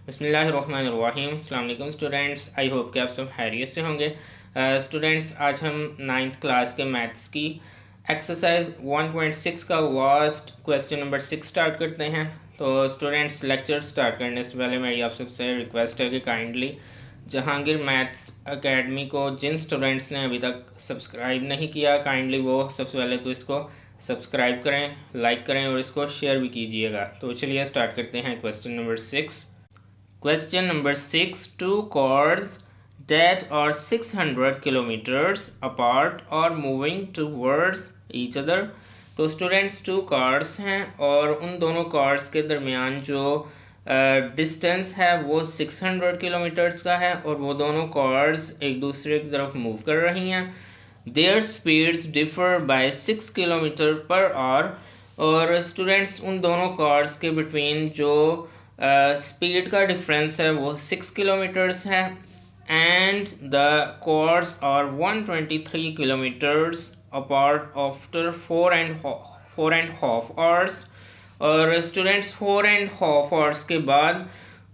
बिस्मिल्लाहिर्रहमानिर्रहीम। अस्सलाम वालेकुम स्टूडेंट्स, आई होप कि आप सब खैरियत से होंगे। स्टूडेंट्स, आज हम 9th क्लास के मैथ्स की एक्सरसाइज 1.6 का लास्ट क्वेश्चन नंबर 6 स्टार्ट करते हैं। तो स्टूडेंट्स, लेक्चर स्टार्ट करने से पहले मेरी आप सबसे रिक्वेस्ट है कि काइंडली जहांगीर मैथ्स एकेडमी को जिन स्टूडेंट्स ने अभी तक सब्सक्राइब नहीं किया, काइंडली वो सबसे पहले तो इसको सब्सक्राइब करें, लाइक करें और इसको शेयर भी कीजिएगा। तो चलिए स्टार्ट करते हैं question number 6। Question number 6. Two cars that are 600 kilometers apart are moving towards each other. तो स्टूडेंट्स, टू कार्स हैं और उन दोनों कार्स के दरमियान जो डिस्टेंस है वो 600 किलोमीटर्स का है और वो दोनों कार्स एक दूसरे की तरफ मूव कर रही हैं। Their speeds differ by 6 kilometre per hour. और स्टूडेंट्स, उन दोनों कार्स के बिटवीन जो स्पीड का डिफरेंस है वो 6 किलोमीटर्स है and the cars are 123 kilometres apart after 4.5 hours. और स्टूडेंट्स, 4.5 आवर्स के बाद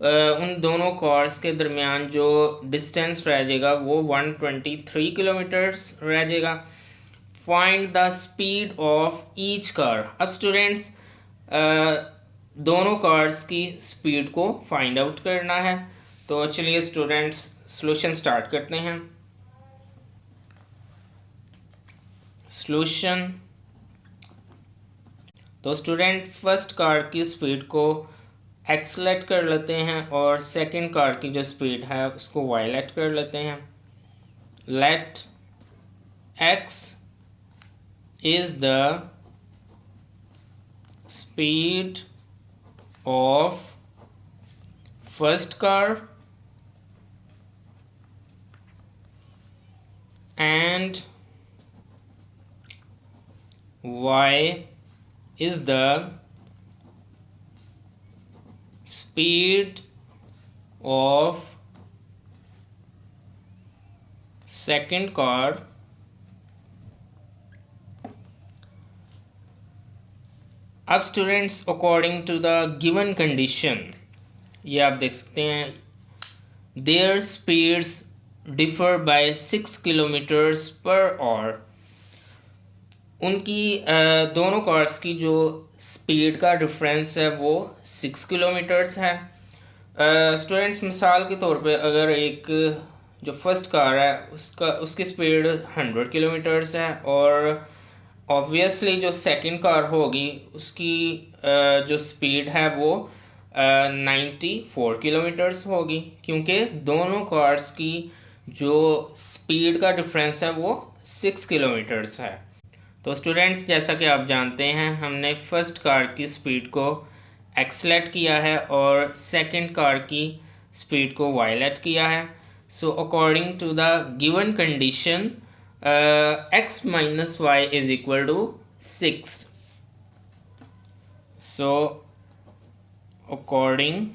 उन दोनों कार्स के दरमियान जो डिस्टेंस रह जाएगा वो 123 किलोमीटर्स रह जाएगा। Find the speed of each car. अब स्टूडेंट्स, दोनों कार्स की स्पीड को फाइंड आउट करना है। तो चलिए स्टूडेंट्स, सॉल्यूशन स्टार्ट करते हैं। सॉल्यूशन। तो स्टूडेंट, फर्स्ट कार की स्पीड को एक्स लेट कर लेते हैं और सेकंड कार की जो स्पीड है उसको वाई लेट कर लेते हैं। Let x is the speed of first car and y is the speed of second car अब students, according to the given condition, ये आप देख सकते हैं their speeds differ by 6 kilometres per hour. उनकी दोनों कार्स की जो स्पीड का डिफरेंस है वो 6 किलोमीटर्स है। स्टूडेंट्स, मिसाल के तौर पे अगर एक जो फर्स्ट कार है उसकी स्पीड 100 किलोमीटर्स है और ऑब्वियसली जो सेकंड कार होगी उसकी जो स्पीड है वो 94 किलोमीटर्स होगी, क्योंकि दोनों कार्स की जो स्पीड का डिफरेंस है वो 6 किलोमीटर्स है। तो स्टूडेंट्स, जैसा कि आप जानते हैं, हमने फर्स्ट कार की स्पीड को एक्सलेट किया है और सेकंड कार की स्पीड को वायलेट किया है। So according to the given condition x minus y is equal to 6. So according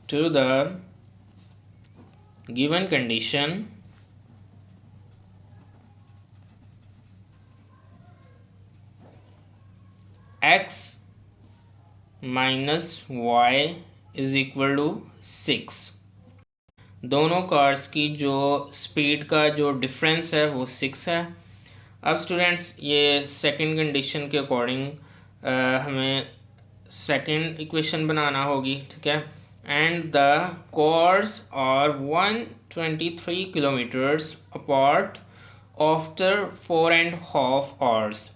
to the given condition, x minus y is equal to 6। दोनों कार्स की जो स्पीड का जो डिफरेंस है वो 6 है। अब स्टूडेंट्स, ये सेकंड कंडीशन के अकॉर्डिंग हमें सेकंड इक्वेशन बनाना होगी, ठीक है। And the cars are 123 kilometres apart after 4.5 hours.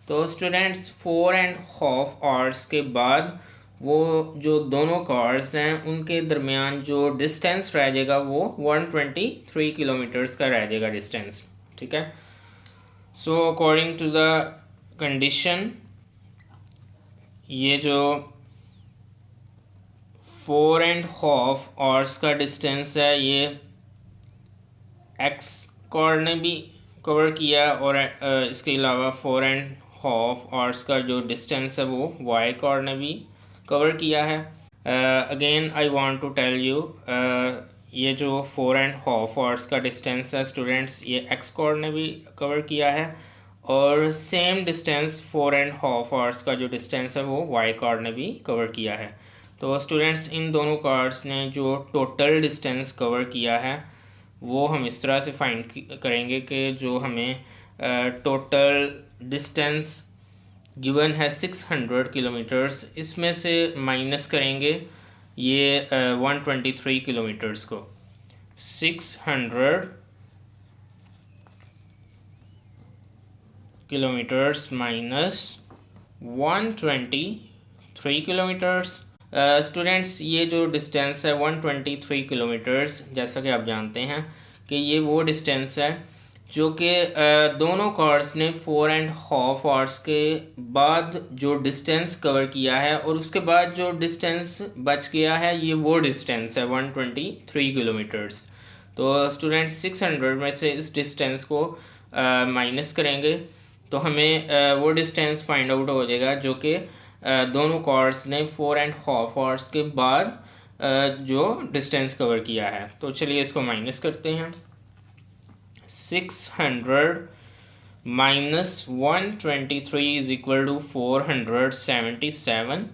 तो स्टूडेंट्स, 4.5 आवर्स के बाद वो जो दोनों कार्स हैं उनके दरमियान जो डिस्टेंस रह जाएगा वो 123 किलोमीटर्स का रह जाएगा डिस्टेंस, ठीक है। So according to the condition, ये जो 4.5 आवर्स का डिस्टेंस है ये एक्स कार्ड ने भी कवर किया और इसके अलावा 4.5 आवर्स का जो डिस्टेंस है वो वाई कार्ड ने भी कवर किया है। Again I want to tell you, ये जो 4.5 आवर्स का डिस्टेंस है स्टूडेंट्स, ये एक्स कोऑर्डिनेट ने भी कवर किया है और सेम डिस्टेंस 4.5 आवर्स का जो डिस्टेंस है वो वाई कार्ड ने भी कवर किया है। तो स्टूडेंट्स इन दोनों कार्ड्स ने जो टोटल डिस्टेंस कवर किया है वो हम इस तरह से फाइंड करेंगे कि जो हमें टोटल डिस्टेंस गिवन है 600 किलोमीटर्स, इसमें से माइनस करेंगे ये 123 किलोमीटर्स को। 600 किलोमीटर्स माइनस 123 किलोमीटर्स। स्टूडेंट्स ये जो डिस्टेंस है 123 किलोमीटर्स, जैसा कि आप जानते हैं कि ये वो डिस्टेंस है जो कि दोनों कार्स ने 4.5 आवर्स के बाद जो डिस्टेंस कवर किया है, और उसके बाद जो डिस्टेंस बच गया है ये वो डिस्टेंस है 123 किलोमीटर्स। तो स्टूडेंट्स 600 में से इस डिस्टेंस को माइनस करेंगे तो हमें वो डिस्टेंस फाइंड आउट हो जाएगा जो कि दोनों कार्स ने 4.5 आवर्स के बाद जो डिस्टेंस कवर किया है। तो चलिए इसको माइनस करते हैं। 600 minus 123 is equal to 477.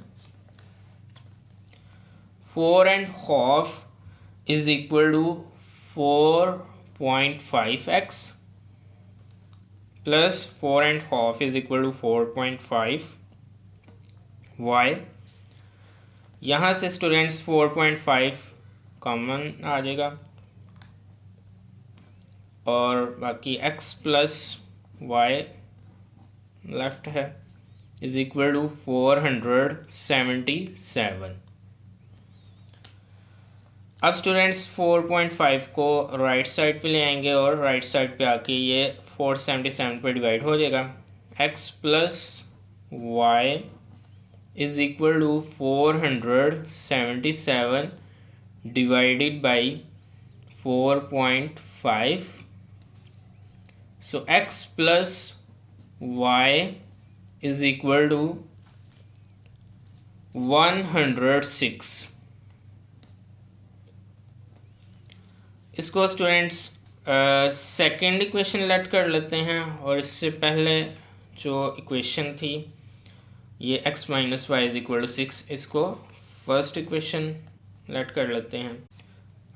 4.5 is equal to 4.5x plus 4.5 is equal to 4.5 y। यहाँ से स्टूडेंट्स 4.5 कॉमन आ जाएगा और बाकी x प्लस वाई लेफ्ट है इज इक्वल टू 477। अब स्टूडेंट्स 4.5 को राइट साइड पे ले आएंगे और राइट साइड पे आके ये 477 पे डिवाइड हो जाएगा। x plus y is equal to 477 divided by 4.5। So x plus y is equal to 106। इसको स्टूडेंट्स सेकेंड इक्वेशन लेट कर लेते हैं, और इससे पहले जो इक्वेशन थी ये x minus y is equal to 6, इसको फर्स्ट इक्वेशन लेट कर लेते हैं।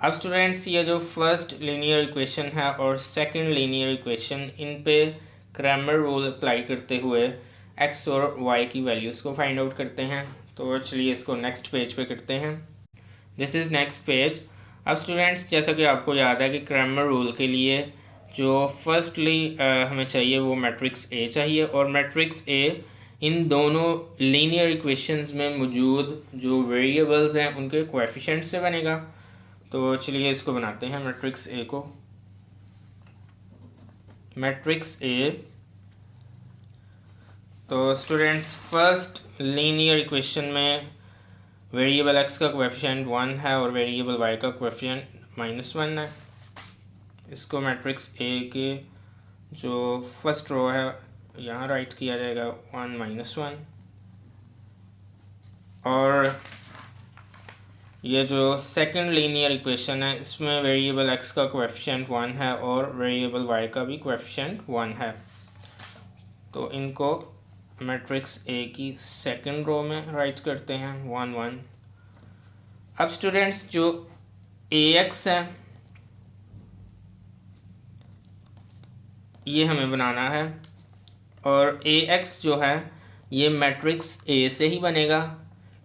अब स्टूडेंट्स ये जो फर्स्ट लीनियर इक्वेशन है और सेकंड लीनियर इक्वेशन, इन पे क्रैमर रूल अप्लाई करते हुए x और y की वैल्यूज़ को फाइंड आउट करते हैं। तो चलिए इसको नेक्स्ट पेज पे करते हैं। This is next page. अब स्टूडेंट्स जैसा कि आपको याद है कि क्रैमर रूल के लिए जो फर्स्टली हमें चाहिए वो मैट्रिक्स A चाहिए, और मैट्रिक्स A इन दोनों लीनियर इक्वेशंस में मौजूद जो वेरिएबल्स हैं उनके कोएफिशिएंट से बनेगा। तो चलिए इसको बनाते हैं मैट्रिक्स ए को। मैट्रिक्स ए, तो स्टूडेंट्स फर्स्ट लीनियर इक्वेशन में वेरिएबल x का कोएफिशिएंट 1 है और वेरिएबल y का कोएफिशिएंट -1 है। इसको मैट्रिक्स ए के जो फर्स्ट रो है यहाँ राइट किया जाएगा 1 -1, और ये जो सेकंड लीनियर इक्वेशन है इसमें वेरिएबल x का कोएफिशिएंट 1 है और वेरिएबल y का भी कोएफिशिएंट 1 है। तो इनको मैट्रिक्स A की सेकंड रो में राइट करते हैं 1 1। अब स्टूडेंट्स जो AX है ये हमें बनाना है, और AX जो है ये मैट्रिक्स A से ही बनेगा,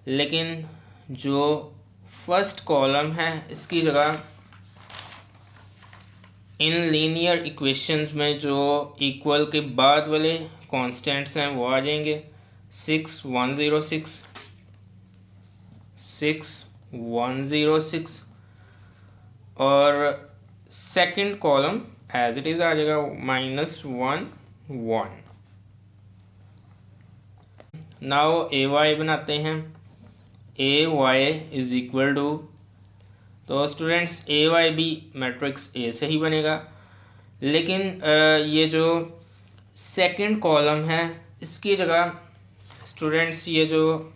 लेकिन जो फर्स्ट कॉलम है इसकी जगह इन लीनियर इक्वेशंस में जो इक्वल के बाद वाले कांस्टेंट्स हैं वो आ जाएंगे। 6106 6106 और second column as it is आ जाएगा -1 1। नाउ AY बनाते हैं। AY इज इक्वल टू, तो स्टूडेंट्स AY भी मैट्रिक्स A से ही बनेगा, लेकिन ये जो सेकंड कॉलम है इसकी जगह स्टूडेंट्स ये जो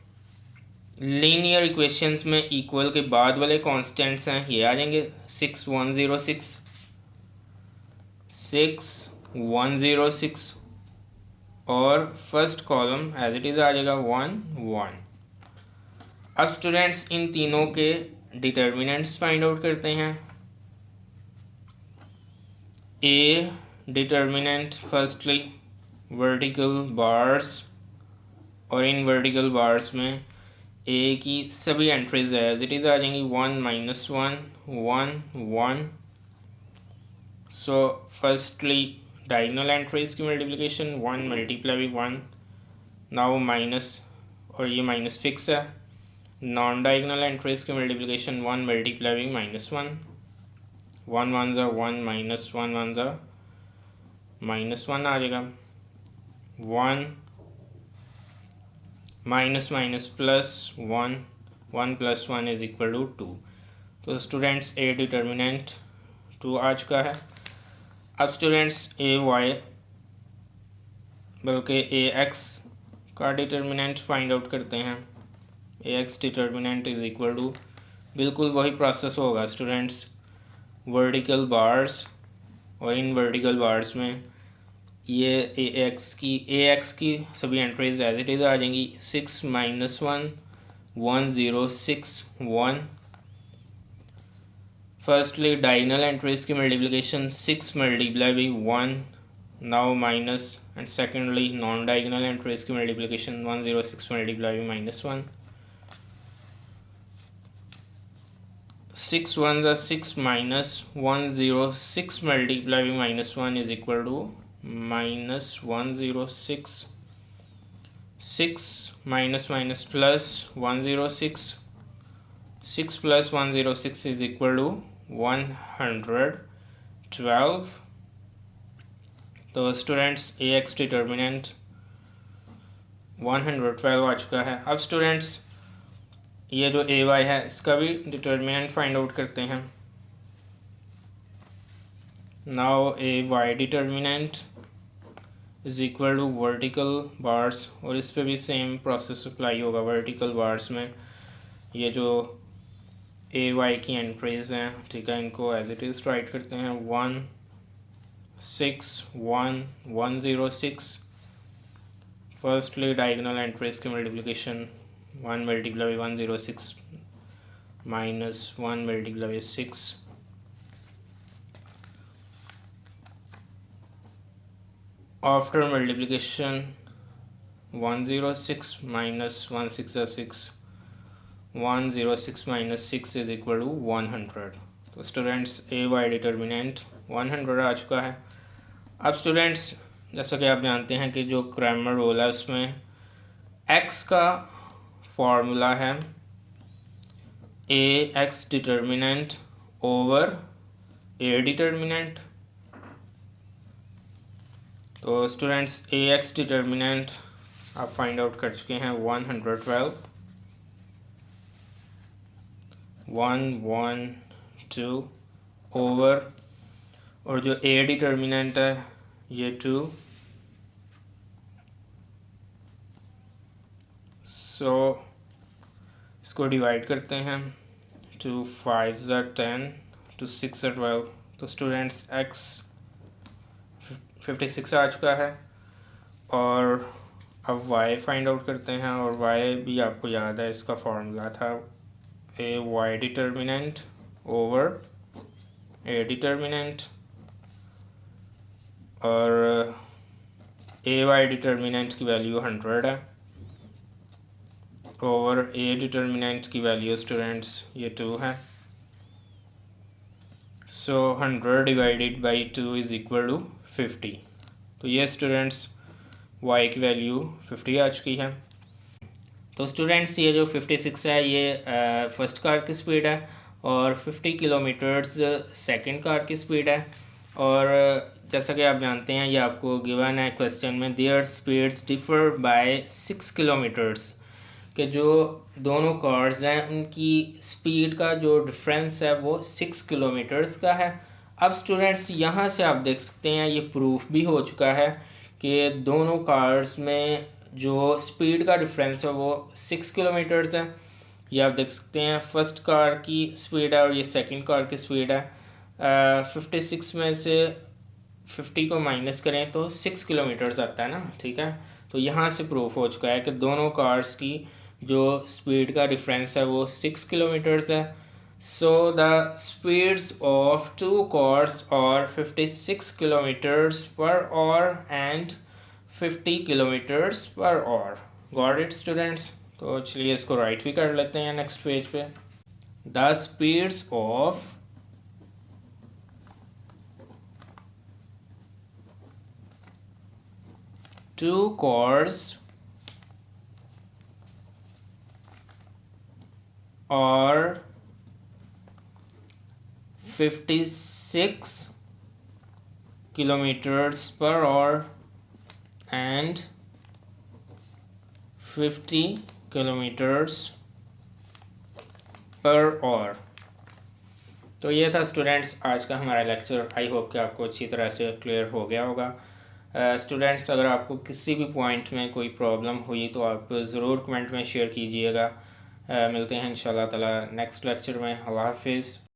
लीनियर इक्वेशंस में इक्वल के बाद वाले कांस्टेंट्स हैं ये आ जाएंगे। 6106 6106 और first column as it is आ जाएगा 1 1। अब स्टूडेंट्स इन तीनों के डिटर्मिनेंट्स फाइंड आउट करते हैं। ए डिटर्मिनेंट फर्स्टली वर्टिकल बार्स, और इन वर्टिकल बार्स में ए की सभी एंट्रीज एज इट इज़ आ जाएंगी 1 -1 1 1। सो फर्स्टली डायगोनल एंट्रीज की मल्टीप्लिकेशन 1 मल्टीप्लाई 1, नाउ माइनस, और ये माइनस फिक्स है। नॉन डायगोनल एंट्रीज की मल्टीप्लिकेशन 1 मल्टीप्लाई -1, 1 1 ज़ा 1 -1 1 ज़ा -1 आ जाएगा। 1 minus minus plus 1, 1 + 1 is equal to 2। तो स्टूडेंट्स ए डिटर्मिनेंट 2 आ चुका है। अब स्टूडेंट्स ए वाई बल्कि ए एक्स का डिटर्मिनेंट फाइंड आउट करते हैं। A X determinant is equal to, बिल्कुल वही प्रोसेस होगा स्टूडेंट्स, वर्टिकल बार्स, और इन वर्टिकल बार्स में ये ए एक्स की सभी एंट्रीज एज इट इज़ आ जाएंगी 6 -1 1 0 6 1। फर्स्टली डायगोनल एंट्रीज की multiplication 6 multiply 1, now minus, and secondly non diagonal entries की मल्टीप्लिकेशन 1 0 6 मल्टीप्लाई -1, 6 1 ज़ा 6 minus 1 0 6 multiply -1 is equal to -1 0 6, 6 minus minus plus 1 0 6, 6 + 1 0 6 is equal to 112। तो स्टूडेंट्स ए एक्स डिटर्मिनेंट 112 आ चुका है। अब students ये जो ए वाई है इसका भी डिटर्मिनेंट फाइंड आउट करते हैं। Now A Y determinant is equal to vertical bars, और इस पे भी सेम प्रोसेस अप्लाई होगा। वर्टिकल बार्स में ये जो ए वाई की एंट्रीज हैं, ठीक है, इनको एज इट इज़ राइट करते हैं 1 6 1 1 0 6। फर्स्टली डायगोनल एंट्रीज की multiplication 1 multiply 1 0 6 -1 multiply 6, after multiplication 1 0 6 -1 6 6 1 0 6 -6 is equal to 100। तो स्टूडेंट्स ए वाई डिटर्मिनेंट 100 आ चुका है। अब स्टूडेंट्स जैसा कि आप जानते हैं कि जो क्रैमर रूल है उसमें एक्स का फॉर्मूला है A X determinant over A determinant. तो स्टूडेंट्स ए एक्स डिटर्मिनेंट आप फाइंड आउट कर चुके हैं 112, 1 1 2 ओवर, और जो ए डिटर्मिनेंट है ये 2। सो इसको डिवाइड करते हैं, 2 5 ज़ा 10, 2 6 ज़ा 12। तो स्टूडेंट्स एक्स 56 आ चुका है, और अब वाई फाइंड आउट करते हैं। और वाई भी आपको याद है, इसका फॉर्मूला था A Y determinant over A determinant, और ए वाई डिटर्मिनेंट की वैल्यू 100 है, ओवर ए डिटर्मिनेंट की वैल्यू स्टूडेंट्स ये 2 है। So 100 divided by 2 is equal to 50। तो ये स्टूडेंट्स y की वैल्यू 50 आ चुकी है। तो स्टूडेंट्स ये जो 56 है ये फर्स्ट कार की स्पीड है, और 50 किलोमीटर्स सेकंड कार की स्पीड है। और जैसा कि आप जानते हैं ये आपको गिवन है क्वेश्चन में, their speeds differ by 6 kilometres, कि जो दोनों कार्स हैं उनकी स्पीड का जो डिफरेंस है वो 6 किलोमीटर्स का है। अब स्टूडेंट्स यहाँ से आप देख सकते हैं ये प्रूफ भी हो चुका है कि दोनों कार्स में जो स्पीड का डिफरेंस है वो 6 किलोमीटर्स है। ये आप देख सकते हैं फर्स्ट कार की स्पीड है और ये सेकंड कार की स्पीड है। 56 में से 50 को माइनस करें तो 6 किलोमीटर्स आता है ना, ठीक है। तो यहाँ से प्रूफ हो चुका है कि दोनों कार्स की जो स्पीड का डिफरेंस है वो 6 किलोमीटर्स है। So the speeds of two cars are 56 kilometres per hour and 50 kilometres per hour. Got it students? तो चलिए इसको राइट भी कर लेते हैं नेक्स्ट पेज पे। The speeds of two cars are 56 kilometers per hour and 50 kilometers per hour। तो ये था स्टूडेंट्स आज का हमारा लेक्चर। आई होप कि आपको अच्छी तरह से क्लियर हो गया होगा। स्टूडेंट्स अगर आपको किसी भी पॉइंट में कोई प्रॉब्लम हुई तो आप ज़रूर कमेंट में शेयर कीजिएगा। मिलते हैं इंशाल्लाह ताला नेक्स्ट लेक्चर में। अल्लाह हाफिज़।